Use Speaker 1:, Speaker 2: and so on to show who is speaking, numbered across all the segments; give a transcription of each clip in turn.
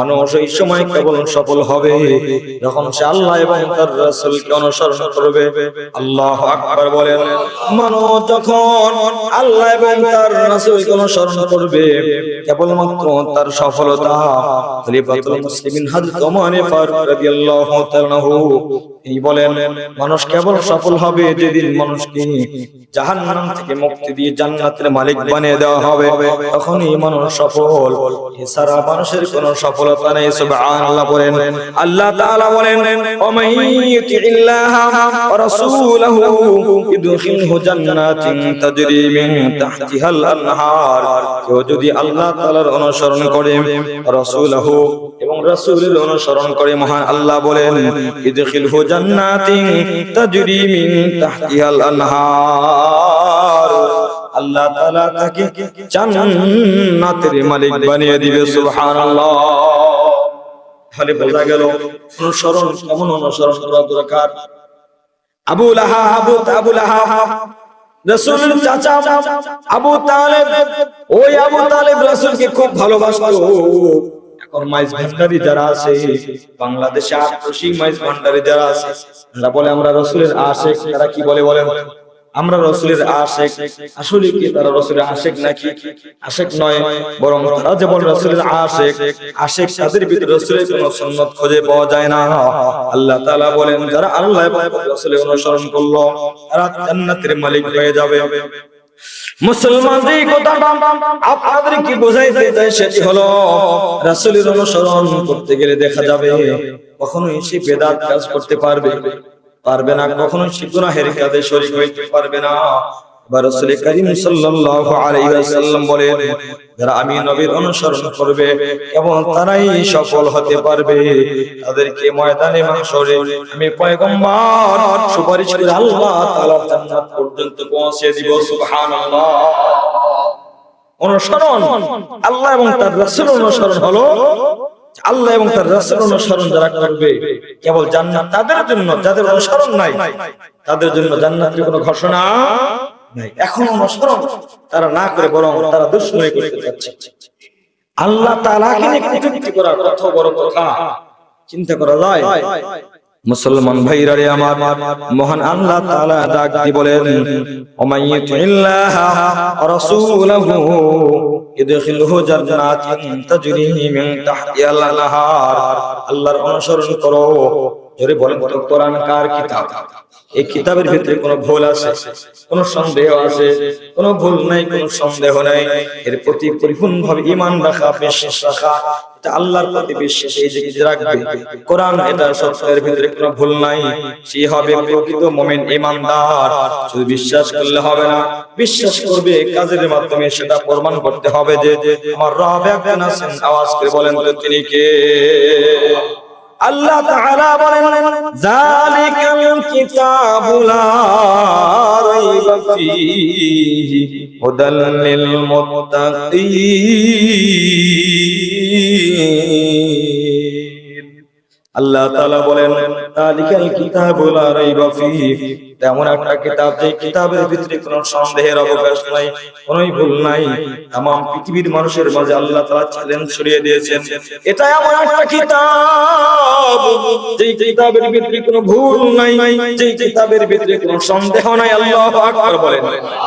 Speaker 1: মানুষ এই সময় কেবল সফল হবে যখন সে আল্লাহ এবং তার রাসূলকে অনুসরণ করবে। আল্লাহু আকবার বলেন। মানুষ যখন আল্লাহ এবং তার রাসূলকে অনুসরণ করবে কেবলমাত্র তার সফলতা। খলিফাতুল মুসলিমিন হযরত ওমর ফারুক রাদিয়াল্লাহু তাআলা তিনি বলেন, মানুষ কেবল সফল হবে যেদিন মানুষকে জাহান্নাম থেকে মুক্তি দিয়ে জান্নাতের মালিক বানিয়ে দেওয়া হবে, তখনই মানুষ সফল। এছাড়া মানুষের কোনো সফলতা নেই। সুবহানাল্লাহ বলেন। আল্লাহ তাআলা বলেন, ওমাইয়ুতিল্লাহা ওয়া রাসূলাহু ইদখিলহু জান্নাতিন তাজরি মিন তাহতিহাল আনহার। কেউ যদি আল্লাহ তাআলার অনুসরণ করে, রাসূলাহু এবং রাসূলের অনুসরণ করে, মহান আল্লাহ বলেন, ইদখিলহু জান্নাতিন তাজরি মিন তাহতিহাল আনহার। আল্লাহ তাআলা তাকে জান্নাতের মালিক বানিয়ে দিবে। সুবহানাল্লাহ। তাহলে বোঝা গেল অনুসরণ কেমন অনুসরণ করা দরকার। আবু লাহাব রাসূলের চাচা আবু তালেব, ওই আবু তালেব রাসূলকে খুব ভালোবাসতো। এখন মাইজ ভান্ডারী যারা আছে বাংলাদেশে, আটরশি মাইজ ভান্ডারী যারা আছে, তারা বলে আমরা রাসূলের আশিক। তারা কি বলে বলেন? আমরা রাসূলের আশিক। আসলে কি তারা রাসূলের আশিক নাকি? আশিক নয়, বরং তারা যে বলে রাসূলের আশিক। আশিক তাদের ভিতরে রাসূলের কোনো সুন্নাত খুঁজে পাওয়া যায় না। আল্লাহ তাআলা বলেন, যারা আল্লাহ এবং রাসূলের অনুসরণ করলো তারা জান্নাতের মালিক হয়ে যাবে। মুসলমান যে কথাটা আপনাদের কি বোঝাইতে চাই সেটি হলো, রাসূলের অনুসরণ করতে গেলে দেখা যাবে কখনোই সে বেদাত কাজ করতে পারবে না, কখনোই সে গুনাহের কাজে শরীক হইতে পারবে না। রাসূল করিম সাল্লাল্লাহু আলাইহি ওয়াসাল্লাম বলেন, যারা আমি নবীর অনুসরণ করবে এবং তারাই সফল হতে পারবে। তাদেরকে ময়দানে মাহশরে আমি পয়গম্বর সুপারিশ করে আল্লাহ তাআলার জান্নাত পর্যন্ত পৌঁছে দিব। সুবহানাল্লাহ। অনুসরণ আল্লাহ এবং তার রাসূলের অনুসরণ হলো, আল্লাহ এবং তার রাসূলের অনুসরণ যারা করবে কেবল জান্নাত তাদের জন্য। যাদের অনুসরণ নাই তাদের জন্য জান্নাতের কোনো ঘোষণা নাই। এখন অনুসরণ তারা না করে বরং তারা দুশমনি করতে যাচ্ছে। আল্লাহ তাআলাকে নিয়ে কটূক্তি করা কত বড় কথা চিন্তা করা যায়। মুসলমান ভাইরা রে আমার, মহান আল্লাহ তাআলা ডাক দিয়ে বলেন, ওমাইয়ুতিল্লাহা ওয়া রাসূলাহু ইদখিলহু জান্নাতিন তাজরি মিন তাহতিহাল আনহার। আল্লাহর অনুসরণ করো। জোরে বলেন তো, কোরআন কার কিতাব? এই কিতাবের ভিতরে কোনো ভুল আছে, কোনো সন্দেহ আছে? কোনো ভুল নাই, কোনো সন্দেহ নাই। এর প্রতি পরিপূর্ণভাবে ঈমান রাখা, বিশ্বাস রাখা, এটা আল্লাহর প্রতি বিশ্বাস এই যে রাখবে কোরআন এটা সত্যের ভিতরে কোনো ভুল নাই, সে হবে প্রকৃত মুমিন ঈমানদার। শুধু বিশ্বাস করলে হবে না, বিশ্বাস করবে কাজের মাধ্যমে সেটা প্রমাণ করতে হবে যে আমার রব একজন আছেন। আওয়াজ করে বলেন তো তিনি কে? আল্লাহ তাআলা বলেন, যালিকাল কিতাবু লা রাইবা ফীহি হুদাল লিল মুত্তাকিন। আল্লাহ তাআলা বলেন, যালিকাল কিতাবু লা রাইবা ফীহি, এমন একটা কিতাব যে কিতাবের ভিতরে কোনো সন্দেহের অবকাশ নাই, কোনো ভুল নাই। तमाम পৃথিবীর মানুষের মাঝে আল্লাহ তাআলা চ্যালেঞ্জ ছড়িয়ে দিয়েছেন, এটা এমন একটা কিতাব যে কিতাবের ভিতরে কোনো ভুল নাই, যে কিতাবের ভিতরে কোনো সন্দেহ নাই। আল্লাহু আকবার বলেন।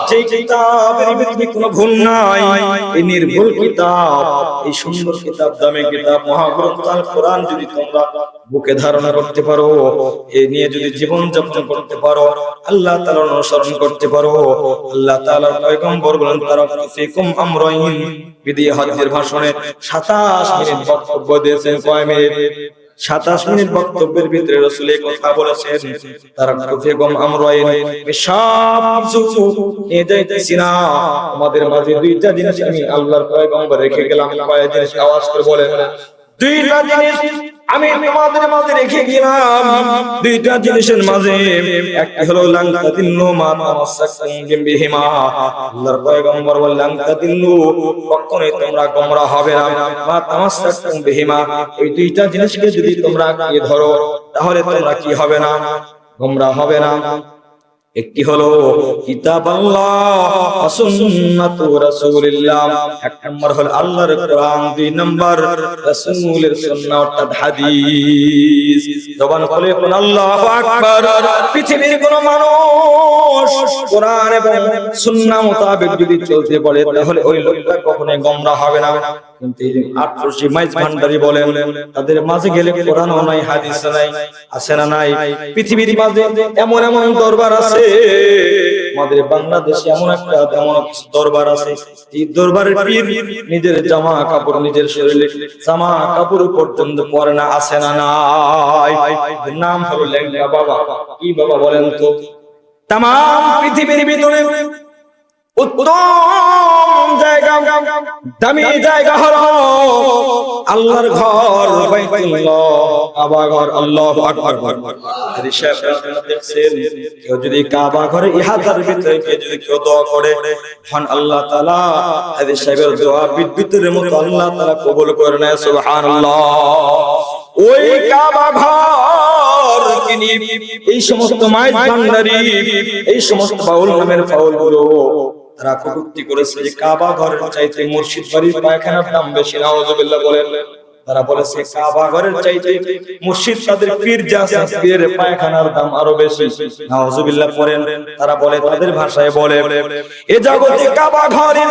Speaker 1: যে কিতাবের ভিতরে কোনো ভুল নাই, এই নির্ভুল কিতাব, এই সুন্দর কিতাব, দামি কিতাব, মহাগ্রন্থ আল কোরআন যদি তোমরা বুকে ধারণ করতে পারো, এই নিয়ে যদি জীবন যাপন করতে পারো, আল্লাহ তাআলার অনুসরণ করতে পারো, আল্লাহ তাআলার পয়গম্বর বলেন, তারাকুম আমরাইন। বিদি হাদিসের ভাষণে 27 মিনিট বক্তব্য দিয়েছেন। কয় মিনিট? 27 মিনিট বক্তব্যের ভিতরে রাসূল এই কথা বলেছেন, তারাকুম আমরাইন, সব কিছু নিয়ে যাইতেছি না, আমাদের মাঝে দুইটা জিনিস আমি আল্লাহর পয়গম্বর রেখে গেলাম। কয় জিনিস? আওয়াজ করে বলেন। দুইটা জিনিস আমি তোমাদের মাঝে রেখে গেলাম। দুইটা জিনিসের মাঝে একটি হলো লান তাদিল্লু মা তামাসসাকতুম বিহিমা। আল্লাহর পয়গম্বর বলেন, লান তাদিল্লু, কখনোই তোমরা গোমরা হবে না, মা তামাসসাকতুম বিহিমা, এই দুইটা জিনিসকে যদি তোমরা আঁকড়ে ধরো তাহলে তোমরা কি হবে না? গোমরা হবে না। একটি হলো কিতাব আল্লাহ ওয়া সুন্নাতু রাসূলিল্লাহ, এক নম্বর হলো আল্লাহর কোরআন, দুই নম্বর রাসূলের সুন্নাহ অর্থাৎ হাদিস। জবান খুলে বলুন আল্লাহু আকবার। পৃথিবীর কোন মানুষ কোরআন এবং সুন্নাহ মোতাবেক যদি চলতে পারে তাহলে ওই লোকটা কখনোই গোমরাহ হবে না। কিন্তু আটরশি মাইজ ভান্ডারী বলেন তাদের মাঝে গেলে কোরআনও নাই, হাদিসও নাই, আছে না নাই? পৃথিবীর মাঝে এমন এমন দরবার আছে, আমাদের বাংলাদেশে এমন কিছু দরবার আছে, এই দরবারের পীর নিজের জামা কাপড় নিজের শরীরে জামা কাপড় পর্যন্ত পরে না, আছে না নাই? নাম হলো লেঙ্গা বাবা। কি বাবা বলেন তো? তাম পৃথিবীর ভিতরে উত্তম জায়গা, দামি জায়গা হলো আল্লাহর ঘর বাইতুল্লাহ, কাবা ঘর। আল্লাহু আকবার। হাদিস শরীফে দেখছেন কেউ যদি কাবা ঘরে ইহাদার ভিতরে যদি কেউ দোয়া করে মহান আল্লাহ তাআলা হাদিস শরীফের দোয়া বিদ্যুতের মতো আল্লাহ তাআলা কবুল করে নেয়। সুবহানাল্লাহ। ওই কাবা ঘর তিনি এই সমস্ত মাইজ ভান্ডারী, এই সমস্ত বাউল নামের ফাউলগুলো তারা কটূক্তি করেছে যে কাবা ঘরের চাইতে মসজিদ বাড়ির পায়খানার দাম বেশি। নাউজুবিল্লাহ বলেন। তারা বলেছে কাবা ঘরের চাইতে মসজিদ তাদের পীর জাসা পীরের পায়খানার দাম আরো বেশি। নাউজুবিল্লাহ পড়েন। তারা বলে, তাদের ভাষায় বলে, এ জগতে কাবা ঘরের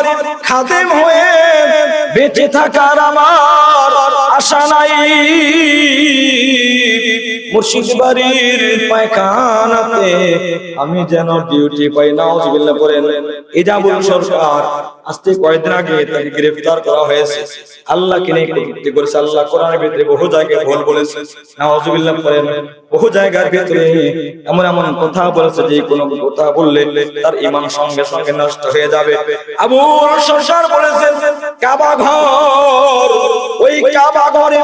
Speaker 1: খাদেম হয়ে বেঁচে থাকার আমার আশা নাই, মুর্শিদ বাড়ির পায়খানাতে আমি যেন ডিউটি পাই। নাউজুবিল্লাহ পড়েন। ইজাবুল সরকার আজকে কয়েকদিন আগে তাকে গ্রেফতার করা হয়েছে, আল্লাহকে নিয়ে কটূক্তি করেছে। আল্লাহ কোরআনের ভিতরে বহু জায়গায় ভুল বলেছে। নাউজুবিল্লাহ পড়েন। বহু জায়গার ভিতরে এমন এমন কথা বলেছে যে কোনো কথা বললে তার ঈমান সঙ্গে সঙ্গে নষ্ট হয়ে যাবে। আবুল সরকার বলেছেন কাবা ঘর, ওই কাবা ঘরে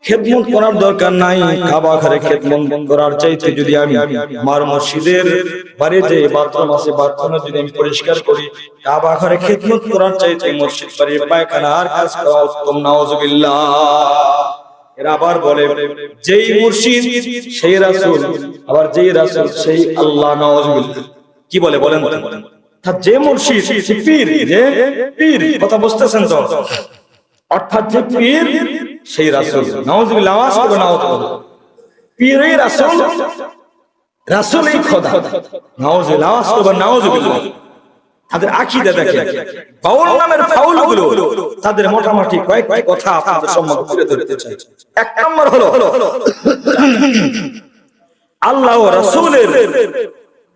Speaker 1: খেদমত করার দরকার নাই। কাবা ঘরে খেদমত করার চাইতে যদি আমি আমার মসজিদের বাড়িতে বাথরুম আছে, বাথরুমে যদি আমি পরিষ্কার করি, কাবা ঘরে খেদমত করার চাইতে মসজিদ বাড়ির পায়খানার কাজ করা উত্তম। নাউজুবিল্লাহ। এরা আবার বলে যেই মুর্শিদ সেই রাসূল, আবার যেই রাসূল সেই আল্লাহ। নাউজুবিল্লাহ। কি বলে বলেন? যে মুর্শিদ সেই পীর, যে পীর, কথা বুঝতেছেন তো? অর্থাৎ যে পীর সেই রাসূল। নাউজুবিল্লাহ। আওয়াজ করে নাউজুবিল্লাহ। পীরই রাসূল, রাসূলই খোদা। নাউজুবিল্লাহ। আওয়াজ করে নাউজুবিল্লাহ। তাদের আকীদা দেখেন, বাউল নামের ফাউলগুলো তাদের মোটামুটি কয়েকটি কথা আপনাদের সম্মুখে তুলে ধরতে চাই। এক নম্বর হলো আল্লাহ ও রাসূলের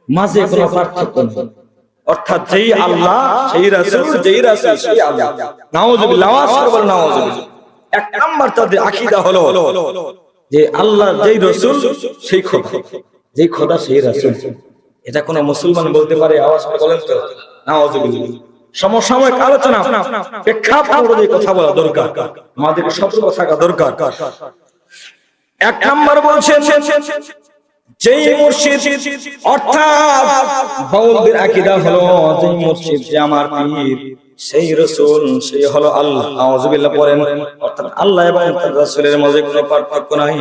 Speaker 1: মাঝে কোনো পার্থক্য নেই, অর্থাৎ যেই আল্লাহ সেই রাসূল, যেই রাসূল সেই আল্লাহ। নাউজুবিল্লাহ। আওয়াজ করে বলেন নাউজুবিল্লাহ। এক নাম্বার তাদের আকীদা হলো যে আল্লাহ যেই রাসূল সেই খোদা, যেই খোদা সেই রাসূল। এটা কোন মুসলমান বলতে পারে? আওয়াজ করে বলেন তো। নাউজুবিল্লাহ। সমসাময়িক আলোচনা প্রেক্ষাপট অনুযায়ী কথা বলা দরকার, আমাদের সতর্ক থাকা দরকার। এক নাম্বার বলছেন যেই মুর্শিদ, অর্থাৎ বাউলদের আকীদা হলো যেই মুর্শিদ যে আমার পীর সেই রাসূল সেই হলো আল্লাহ। নাউজুবিল্লাহ পড়েন। অর্থাৎ আল্লাহ এবং তার রাসূলের মাঝে কোনো পার্থক্য নাই।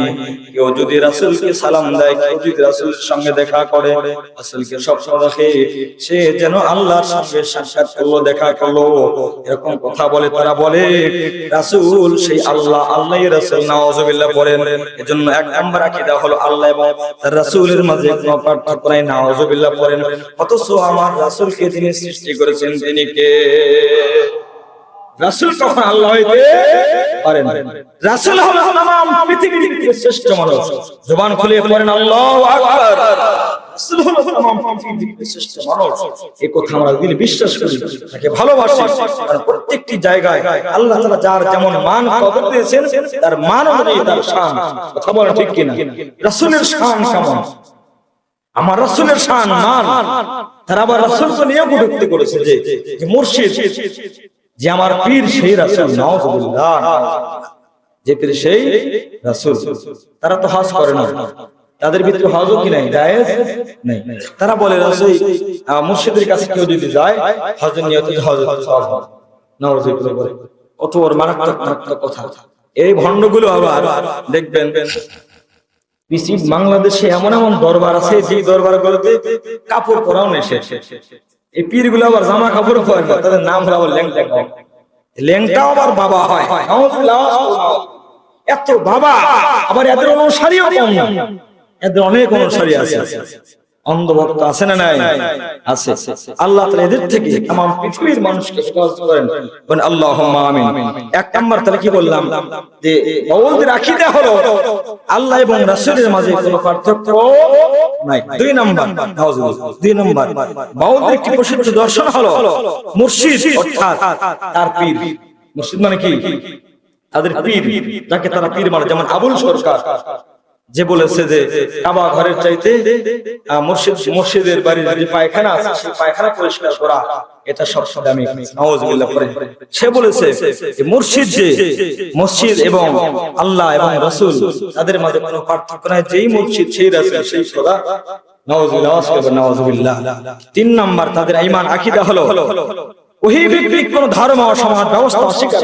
Speaker 1: কেউ যদি রাসূলকে সালাম দেয়, কেউ যদি রাসূলের সঙ্গে দেখা করে, রাসূলকে সবসময় দেখে, সে যেন আল্লাহর সঙ্গে সাক্ষাৎ করলো, দেখা করলো, এরকম কথা বলে। তারা বলে রাসূল সেই আল্লাহ, আল্লাহই রাসূল। নাউজুবিল্লাহ পড়েন। এজন্য এক নাম্বার আকীদা হলো আল্লাহ এবং তার রাসূলের মাঝে কোনো পার্থক্য নাই। নাউজুবিল্লাহ পড়েন। অথচ আমার রাসূলকে যিনি সৃষ্টি করেছেন তিনি কে? রাসূল কখন আল্লাহ হইতে পারেন? রাসূল হলো तमाम পৃথিবীর শ্রেষ্ঠ মানুষ। জবান খুলে পড়েন আল্লাহু আকবার। রাসূল হলো तमाम পৃথিবীর শ্রেষ্ঠ মানুষ। এই কথা আমরা দিলে বিশ্বাস করি, তাকে ভালোবাসি। কারণ প্রত্যেকটি জায়গায় আল্লাহ তাআলা যার যেমন মান কদর দিয়েছেন তার মান অনুযায়ী তার শান। কথা বলেন ঠিক কিনা? রাসূলের শান কেমন? আমার রাসূলের শান মান। তারা আবার রাসূলকে নিয়ে কটূক্তি করেছে যে মুর্শিদ যে আমার পীর সেই রাসূল। নাউজুবিল্লাহ। যে পীর সেই রাসূল। তারা তো হজ করে না, তাদের ভিতরে হজও কি নাই, জায়েজ নাই। তারা বলে রাসূল মুর্শিদের কাছে কেউ যদি যায় হজের নিয়তে হজ সওয়াব হয়। নাউজুবিল্লাহ বলে কত বড় মারাত্মক কথা। এই ভণ্ডগুলো আবার দেখবেন বাংলাদেশে এমন এমন দরবার আছে যে দরবারগুলোতে কাপড় পরাও নেই। এই পীরগুলো আবার জামা কাপড় পরে না, তাদের নাম হলো আবার ল্যাংটা। ল্যাংটাও আবার বাবা হয়। এত বাবা, আবার এদের অনুসারীও কম না, এদের অনেক অনুসারী আছে। অন্ধভক্ত আছে না নাই? আছে। আল্লাহ তাআলা এদের থেকে तमाम পৃথিবীর মানুষকে হেফাজত করেন, বলেন আল্লাহুম্মা আমিন। এক নাম্বার তাহলে কি বললাম যে বাউলদের আকীদা হলো আল্লাহ এবং রাসূলের মাঝে কোনো পার্থক্য নাই। দুই নাম্বার নাউজুবিল্লাহ, দুই নাম্বার বাউলদের একটি প্রসিদ্ধ দর্শন হলো মুর্শিদ অর্থাৎ তার পীর। মুর্শিদ মানে কি? তাদের পীর, যাকে তারা পীর মানে। যেমন আবুল সরকার যে বলেছে যে কাবা ঘরের চাইতে মসজিদের বাড়ির যে পায়খানা আছে সেই পায়খানা পরিষ্কার করা এটা সবচেয়ে দামি। নাউজুবিল্লাহ পড়ে। সে বলেছে যে মুর্শিদ যে মসজিদ এবং আল্লাহ এবং রাসূল তাদের মাঝে কোনো পার্থক্য নাই, যেই মসজিদ সেই রাসূল সেই খোদা। নাউজুবিল্লাহ, নাউজুবিল্লাহ। তিন নাম্বার তাদের ঈমান আকীদা হলো ওহী ভিত্তিক কোনো ধর্ম ও সমাজ ব্যবস্থা অস্বীকার।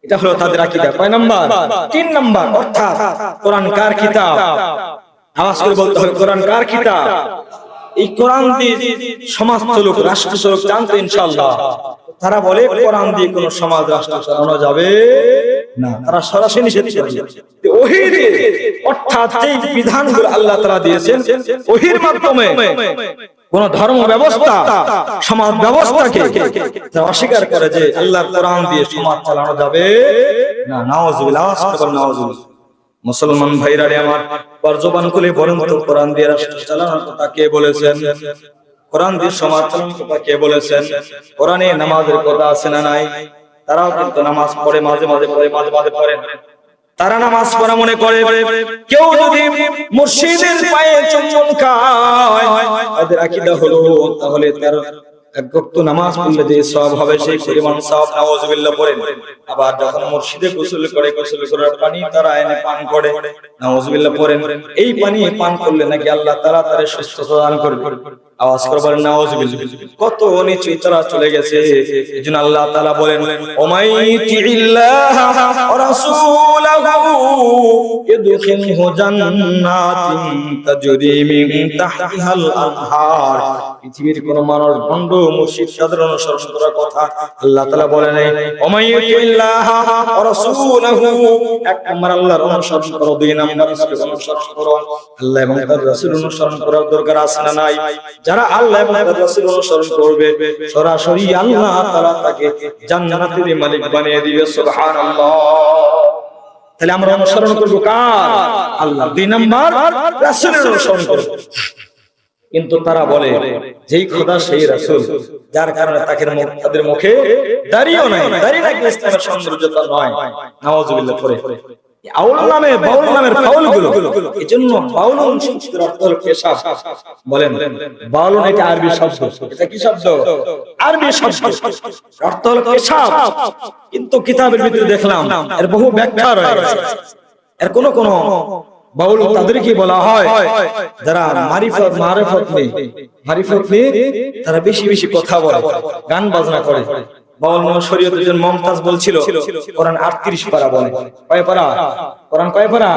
Speaker 1: এটা হলো তাদের আকীদা। কয় নাম্বার? তিন নাম্বার। অর্থাৎ কোরআন কার কিতাব? আওয়াজ করে বলতে হবে, কোরআন কার কিতাব? এই কোরআন দিয়ে সমাজ চলুক, রাষ্ট্র চলুক, জানতে ইনশাআল্লাহ। তারা বলে কোরআন দিয়ে কোনো সমাজ রাষ্ট্র চালানো যাবে না, তারা সরাসরি নিষেধ করে। ওহী দিয়ে অর্থাৎ যেই বিধানগুলো আল্লাহ তাআলা দিয়েছেন ওহীর মাধ্যমে কোন ধর্ম ব্যবস্থা সমাজ ব্যবস্থাকে অস্বীকার করে যে আল্লাহর কোরআন দিয়ে সমাজ চালানো যাবে না। নাউজুবিল্লাহ, নাউজুবিল্লাহ। মুসলমান ভাইরা আমার, পরজবান খুলে বলেন তো কোরআন দিয়ে রাষ্ট্র চালানোর কথা কে বলেছেন? কোরআন দিয়ে সমাজ চালানোর কথা কে বলেছেন? কোরআনে নামাজের কথা আছে না নাই? তারাও কিন্তু নামাজ পড়ে, মাঝে মাঝে পড়ে, মাঝে মাঝে পড়ে। তারা নামাজ পড়া মনে করে। কেউ যদি মুর্শিদের পায়ে চুম্বন খায় তাদের আকীদা হলো তাহলে তার এক ওয়াক্ত নামাজ পড়লে যে সওয়াব হবে সেই পরিমাণ সওয়াব। নাউজুবিল্লাহ পড়েন। আবার যখন মুর্শিদে গোসল করে, গোসল করার পানি তারা এনে পান করে, নাউজুবিল্লাহ পড়েন। এই পানি পান করলে নাকি আল্লাহ তাআলা তার সুস্থতা দান করবে। আওয়াজ করে বলেন নাউজুবিল্লাহ। কত নিচে তারা চলে গেছে। এজন্য আল্লাহ তাআলা বলেন ওমাইতিল্লাহ ওয়া রাসূলাহু ইদখিলহু জান্নাতিন তাজরি মিন তাহতিহাল আনহার। পৃথিবীর কোন মানুষ ভণ্ড মুশরিক সাধারণ অনুসরণ করার কথা আল্লাহ তাআলা বলেন নাই। ওমাইতিল্লাহ ওয়া রাসূলাহু, এক নাম্বার আল্লাহর অনুসরণ করো, দুই নাম্বার রাসূলের অনুসরণ করো। আল্লাহ এবং তার রাসূল অনুসরণ করার দরকার আছে না নাই? যারা আল্লাহ এবং তার রাসূল অনুসরণ করবে সরাসরি আল্লাহ তাআলা তাকে জান্নাতের মালিক বানিয়ে দিবে। সুবহানাল্লাহ। তাহলে আমরা অনুসরণ করব কার? আল্লাহ। দুই নাম্বার রাসূলের অনুসরণ করব। কিন্তু তারা বলে যেই খোদা সেই রাসূল, যার কারণে তাদের মুখে দাড়িও নাই। দাড়ি নাকি ইসলামের সৌন্দর্যতা নয়। নাউজুবিল্লাহ পড়ে। আউল নামে বাউল নামের ফাউলগুলো, এজন্য বাউলুন শব্দের অর্থ হলো পেশা। বলেন বাউলুন এটা আরবি শব্দ। এটা কি শব্দ? আরবি শব্দ। অর্থ হলো পেশা। কিন্তু কিতাবের ভিতরে দেখলাম এর বহু ব্যাখ্যা রয়েছে। এর কোন কোন বাউল তাদেরকে বলা হয় যারা মারিফত নেই, তারা বেশি বেশি কথা বলে, গান বাজনা করে। বাউল শরীয়তের জন্য মমতাজ বলছিল কোরআন 38 পারা বলে। কয় পারা? কোরআন কয় পারা?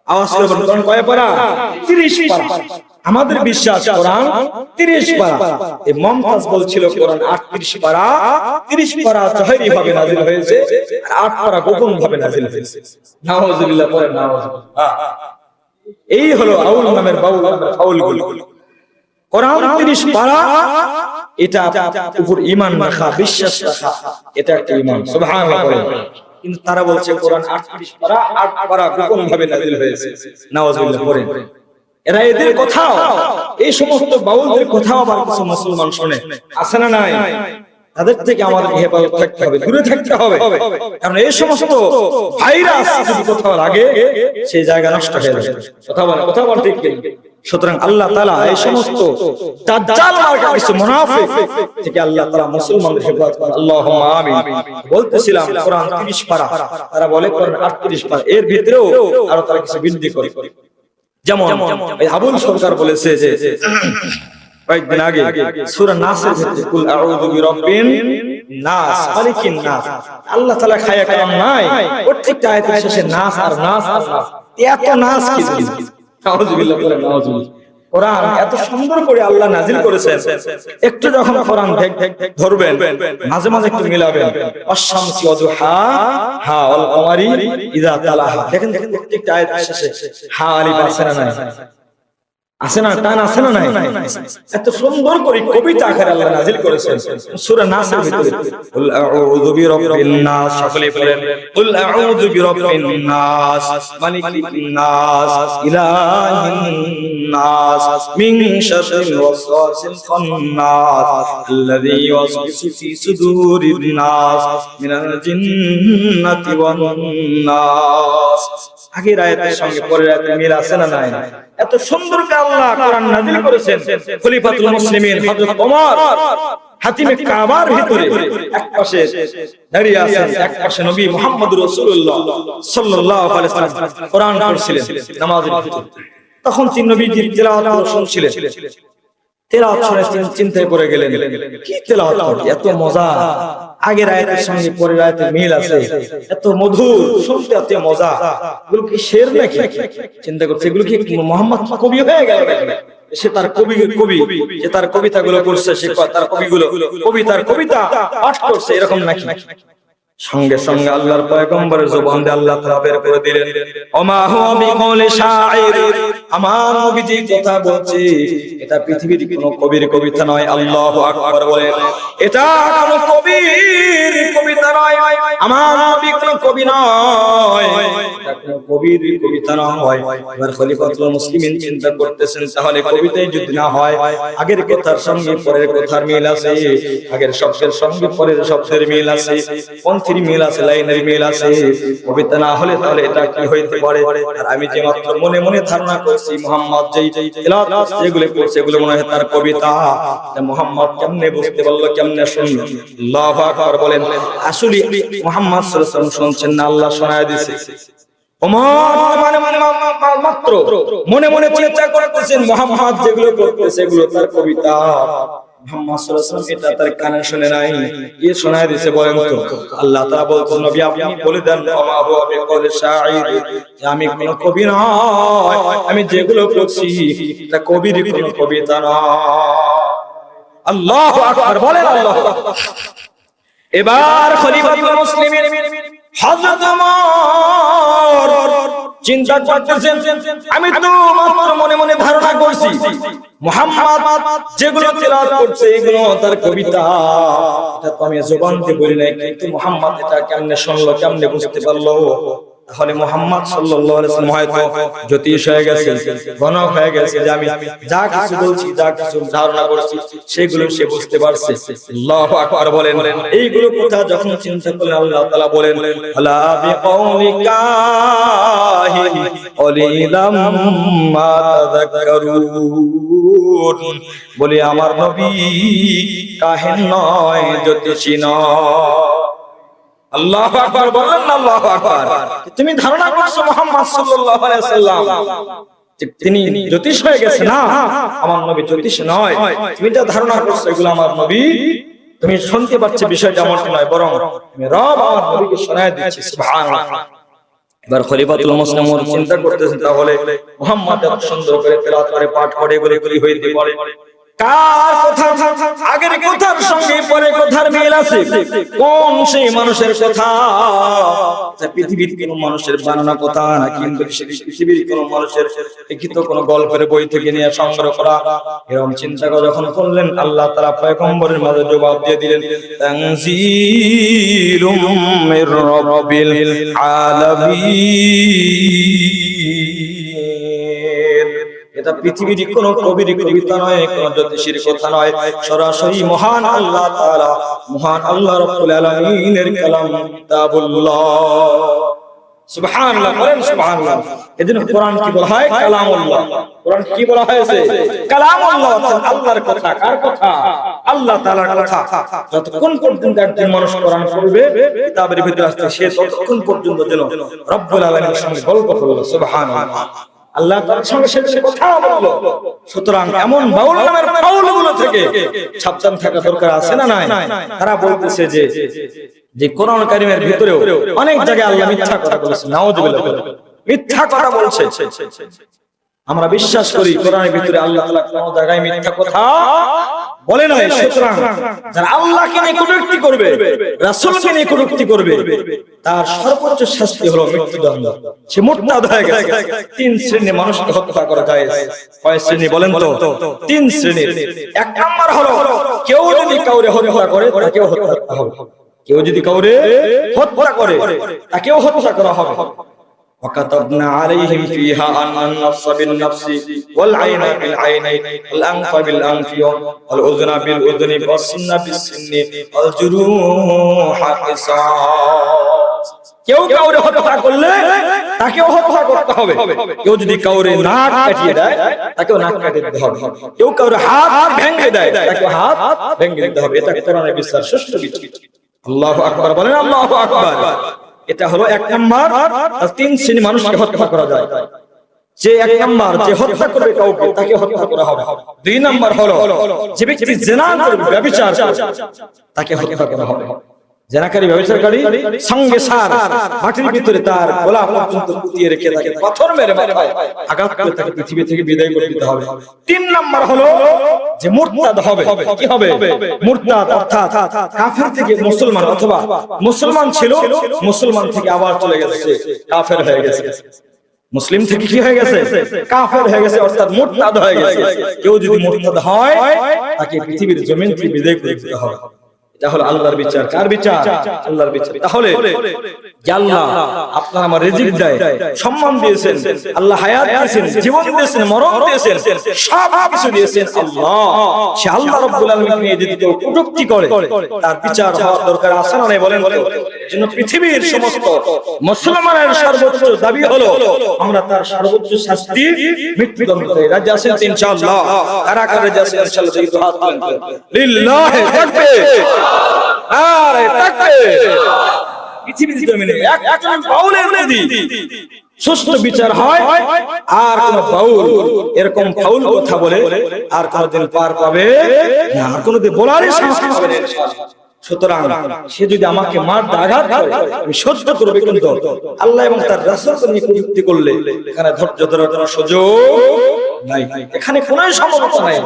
Speaker 1: আওয়াজ করে বলুন, কোরআন কয় পারা? 30 পারা। আমাদের বিশ্বাস কোরআন 30 পারা। এই মমতাজ বলছিল কোরআন 38 পারা। 30 পারা জাহেরি ভাবে নাযিল হয়েছে, আর 8 পারা গোপন ভাবে নাযিল হয়েছে। নাউজুবিল্লাহ পড়েন, নাউজুবিল্লাহ। এই হলো আউল নামের বাউল নামের ফাউলগুলো। কোরআন 30 পারা, এটা উপর ঈমান রাখা, বিশ্বাস রাখা, এটা একটা ঈমান। সুবহানাল্লাহ পড়েন। কিন্তু তারা বলছে কোরআন 38 পারা, 8 পারা গোপন ভাবে নাযিল হয়েছে। নাউজুবিল্লাহ পড়েন। এরা এদের কথাও, এই সমস্ত বাউলদের কথাও আবার কিছু মুসলমান শুনে, আছে না নাই? তাদের থেকে আমাদের হেফাজত থাকতে হবে, দূরে থাকতে হবে। কারণ এই সমস্ত ভাইরাস যদি কোথাও লাগে সেই জায়গা নষ্ট হয়ে যাবে। কথা বল ঠিক কি? সুতরাং আল্লাহ তাআলা এই সমস্ত দাজ্জাল মার্কা কিছু মুনাফিক থেকে আল্লাহ তাআলা মুসলমানদের হেফাজত করেন। আল্লাহুম্মা আমিন। বলতেছিলাম কোরআন 30 পারা, তারা বলে কোরআন 38 পারা। এর ভিতরেও আরো তারা কিছু বৃদ্ধি করে। যেমন আবুল সরকার বলেছে যে কয়েকদিন আগে সূরা নাসের ভিতরে কুল আউযু বিরাব্বিন নাস মালিকিন নাস, আল্লাহ তাআলা খায়া কালাম নাই, প্রত্যেকটা আয়াতের শেষে নাস আর নাস আর নাস। এত নাজ কি নাউজুবিল্লাহ বলেন নাউজুবিল্লাহ। কোরআন এত সুন্দর করে আল্লাহ নাজিল করেছেন, একটু যখন কোরআন ধরবেন মাঝে মাঝে একটু মিলাবেন, আশ-শামসি ওয়া দুহাহা ওয়াল কমারি ইযা তালাহা, দেখেন প্রত্যেকটা আয়াতের শেষে হা আলিফ আছে না নাই? আছে না? টান আছে না নাই? এত সুন্দর করে কবিতা আকারে আল্লাহ নাজিল করেছেন সূরা নাসের ভিতরে। কুল আউযু বিরাব্বিন নাস, সকলে বলেন কুল আউযু বিরাব্বিন নাস, মালিকিন নাস, ইলাহিন নাস, মিন শাররিল ওয়াসওয়াসিল খান্নাস, আল্লাযী ইউওয়াসওয়িসু ফি সুদুরিন নাস, মিনাল জিন্নাতি ওয়ান নাস। আগের আয়াতের সঙ্গে পরের আয়াতের মিল আছে না নাই? এত সুন্দর করে আল্লাহ কোরআন নাযিল করেছেন। খলিফাতুল মুসলিমিন হযরত ওমর হাতিমে কাবার ভিতরে এক পাশে দাঁড়িয়ে আছেন, এক পাশে নবী মুহাম্মদুর রাসূলুল্লাহ সাল্লাল্লাহু আলাইহি ওয়াসাল্লাম কোরআন পড়ছিলেন নামাজের ভিতরে। তখন তিনি নবীজির তেলাওয়াত শুনছিলেন। তেলাওয়াত শুনে চিন্তায় পড়ে গেলেন, কি তেলাওয়াত করে, এত মজা, আগের আয়াতের সঙ্গে পরের আয়াতের মিল আছে, এত মধুর, শুনতে এত মজা, এগুলো কি শের নাকি? চিন্তা করছে এগুলো কি মুহাম্মদ কবি হয়ে গেল নাকি? সে তার কবি যে তার কবিতাগুলো করছে, সে তার কবিতার কবিতা পাঠ করছে, এরকম নাকি? সঙ্গে সঙ্গে আল্লাহর পয়গম্বরের জবান দিয়ে আল্লাহ তাআলা বের করে দিলেন, ওমা হুয়া বিকাউলি শাইর, আমার নবী যে কথা বলছে এটা পৃথিবীর কোনো কবির কবিতা নয়। আল্লাহু আকবার বলেন, এটা কোনো কবির কবিতা নয়, আমার নবী কোনো কবি নয়, এটা কোনো কবির কবিতা নয়। এবার খলিফাতুল মুসলিমিন চিন্তা করতেছেন, তাহলে কবিতাই যদি না হয়, আগের কথার সঙ্গে পরের কথার মিল আছে, আগের শব্দের সঙ্গে পরের শব্দের মিল আছে, পন্থীর মিল আছে, লাইনের মিল আছে, কবিতা না হলে তাহলে এটা কি হইতে পারে? আর আমি যে মাত্র মনে মনে ধারণা করছি মুহাম্মদ যেই তেলাওয়াত যেগুলো করছে এগুলো মনে হয় তার কবিতা, মুহাম্মদ কেমনে বুঝতে পারলো, কেমনে শুনলো? আল্লাহু আকবার বলেন। আসলে মুহাম্মদ সাল্লাল্লাহু আলাইহি ওয়াসাল্লাম শুনছেন না, আল্লাহ শোনায় দিয়েছে। ওমর মাত্র মনে মনে চিন্তা করতেছেন মুহাম্মদ যেগুলো করতেছে এগুলো তার কবিতা, মুহাম্মদ সাল্লাল্লাহু আলাইহি ওয়াসাল্লাম এটা তার কানে শুনে নাই, এ শোনায় দিয়েছে। বলেন তো আল্লাহ তাআলা বলছেন, নবী আপনি বলে দেন, ওমা হুয়া বিকাউলি শাইর, যে আমি কোনো কবি নয়, আমি যেগুলো করছি এটা কবির কোনো কবিতা নয়। আল্লাহু আকবার বলেন, আল্লাহু আকবার। এবার খলিফাতুল মুসলিমিন হযরত ওমর চিন্তা করতেছেন, আমি তো মাত্র মনে মনে ধারণা করছি মুহাম্মদ যেগুলো তেলাওয়াত করছে এগুলো তার কবিতা, এটা তো আমি জবান দিয়ে বলি নাই, কিন্তু মুহাম্মদ এটা কেমনে শুনলো, কেমনে বুঝতে পারলো? তাহলে মুহাম্মদ সাল্লাল্লাহু আলাইহি ওয়াসাল্লাম হয়তো জ্যোতিষ হয়ে গেছে, গণক হয়ে গেছে, যে আমি যা কিছু বলছি, যা কিছু ধারণা করছি সেগুলো সে বুঝতে পারছে। আল্লাহু আকবার বলেন। এইগুলো কথা যখন চিন্তা করলেন আল্লাহ তাআলা বলেন, আলা বিকাউলিকা অলিলাম মা তাযাক্কারুন, বলি আমার নবী কাহিন নয়, জ্যোতিষী নয়। আল্লাহু আকবার বলেন না, আল্লাহু আকবার। তুমি ধারণা করছো মুহাম্মদ সাল্লাল্লাহু আলাইহি ওয়াসাল্লাম তিনি জ্যোতিষ হয়ে গেছে, না, আমার নবী জ্যোতিষ নয়। তুমি যা ধারণা করছো এগুলো আমার নবী, তুমি শুনতে পাচ্ছ বিষয়টা এমন নয়, বরং আমি রব আমার নবীকে শোনায় দিচ্ছি। সুবহানাল্লাহ। এবার খলিফাতুল মুসলিমিন চিন্তা করতেছেন, তাহলে মুহাম্মদ এত সুন্দর করে তেলাওয়াত করে পাঠ করে এগুলো হইতে পারে, কার কথা আগের কথার সঙ্গে পরের কথার মিল আছে? কোন সেই মানুষের কথা? পৃথিবীর কোন মানুষের বানানো কথা না, কিন্তু পৃথিবীর কোন মানুষের লিখিত কোন গল্পের বই থেকে নিয়ে সংগ্রহ করা? এরকম চিন্তা করে যখন করলেন আল্লাহ তাআলা পয়গম্বরের মাঝে জবাব দিয়ে দিলেন, তানজিলুম মির রাব্বিল আলামিন, এটা পৃথিবীর কোন কবির কবিতা নয়, কোন জ্যোতিষীর কথা নয়, সরাসরি মহান আল্লাহ তাআলা, মহান আল্লাহ রাব্বুল আলামিনের কালাম কিতাবুল্লাহ। সুবহানাল্লাহ বলেন, সুবহানাল্লাহ। এজন্য কোরআন কি বলা হয়? কালামুল্লাহ। কোরআন কি বলা হয়েছে? কালামুল্লাহ, আল্লাহর কথা। কার কথা? আল্লাহ তাআলার কথা। যতক্ষণ পর্যন্ত একজন মানুষ কোরআন পড়বে, কিতাবের ভিতরে আসছে, সে ততক্ষণ পর্যন্ত যেন রব্বুল আলামিনের সঙ্গে গল্প করবে। সুবহানাল্লাহ। আল্লাহ তাআলার সঙ্গে সে কথা বললো। সুতরাং এমন বাউল নামের বাউলগুলো থেকে সাবধান থাকা দরকার আছে না নাই? তারা বলতেছে যে কোরআন কারীমের ভিতরেও অনেক জায়গায় আল্লাহ মিথ্যা কথা বলেছেন, নাউযুবিল্লাহ। মিথ্যা কথা বলছে। আমরা বিশ্বাস করি কোরআনের ভিতরে আল্লাহ তাআলা কোন জায়গায় মিথ্যা কথা বলে নাই। সুতরাং যারা আল্লাহকে নিয়ে কটূক্তি করবে, রাসূলকে নিয়ে কটূক্তি করবে, তার সর্বোচ্চ শাস্তি হলো মৃত্যুদণ্ড। সে মুরতাদ হয়ে গেছে। তিন শ্রেণীর মানুষকে হত্যা করা যায়। কয় শ্রেণী বলেন তো? তিন শ্রেণীর। এক নাম্বার হলো কেউ যদি কাউরে হত্যা করে তাকেও হত্যা করা হবে। কেউ যদি কাউরে হত্যা করে তাকেও হত্যা করা হবে। وكتبنا عليهم فيها أن النفس بالنفس والعين بالعين والأنف بالأنف والأذن بالأذن والسن بالسن والجروح قصاص। কেউ কাউরে হত্যা করলে তাকেও হত্যা করতে হবে। কেউ যদি কাউরে নাক কাটিয়ে দেয় তাকেও নাক কাটিয়ে দিতে হবে। কেউ কাউরে হাত ভেঙে দেয় তাকেও হাত ভেঙে দিতে হবে। এটা কোরআনের বিশ্বাস, ষষ্ঠ বিচার। আল্লাহু আকবার বলেন, আল্লাহু আকবার। এটা হলো এক নাম্বার। তিন শ্রেণী মানুষকে হত্যা করা যায়। যে এক নাম্বার, যে হত্যা করবে কাউকে তাকে হত্যা করা হবে। দুই নাম্বার হলো যে ব্যক্তি জিনা করবে, ব্যভিচার করবে, তাকে হত্যা করা হবে। জিনাকারী, ব্যভিচারকারী সঙ্গে সার মাটির ভিতরে তার গলা পর্যন্ত পুঁতিয়ে রেখে তাকে পাথর মেরে মাথায় আঘাত করে তাকে পৃথিবী থেকে বিদায় করে দিতে হবে। তিন নাম্বার হলো যে মুরতাদ হবে। কি হবে? মুরতাদ অর্থাৎ কাফের থেকে মুসলমান, অথবা মুসলমান ছিল মুসলমান থেকে আবার চলে গেছে কাফের হয়ে গেছে। মুসলিম থেকে কি হয়ে গেছে? কাফের হয়ে গেছে, অর্থাৎ মুরতাদ হয়ে গেছে। কেউ যদি মুরতাদ হয় তাকে পৃথিবীর জমিন থেকে বিদায় করে দিতে হবে। এটা হলো আল্লাহর বিচার। কার বিচার? আল্লাহর বিচার। তাহলে আল্লাহ আপনার আমার রিজিক দেয়, সম্মান দিয়েছেন, আল্লাহ হায়াত দিয়েছেন, জীবন দিয়েছেন, মরণ দিয়েছেন, সব কিছু দিয়েছেন আল্লাহ। সে আল্লাহ রাব্বুল আলামিন নিয়ে যদি কেউ কটূক্তি করে তার বিচার হওয়ার দরকার আছে না নাই বলেন? এজন্য পৃথিবীর সমস্ত মুসলমানের সর্বোচ্চ দাবি হলো আমরা তার সর্বোচ্চ শাস্তি মৃত্যুদণ্ড চাই। রাজি আছেন ইনশাআল্লাহ? কারা কারা রাজি আছেন ইনশাআল্লাহ? একটু হাত তুলেন। লিল্লাহি তাকবীর, আরে তাকবীর। পৃথিবীর জমিনে একজন বাউলের যদি সুষ্ঠু বিচার হয়, আর কোন বাউল এরকম ফাউল কথা বলে আর কোনদিন পার পাবে না, আর কোনদিন বলারই সাহস পাবে না ইনশাআল্লাহ। সুতরাং সে যদি আমাকে মার আঘাত করে আমি সহ্য করব, কিন্তু আল্লাহ এবং তার রাসূলকে নিয়ে কটূক্তি করলে এখানে ধৈর্য ধরার কোনো সুযোগ নাই, এখানে কোনো সম্ভাবনা নাই।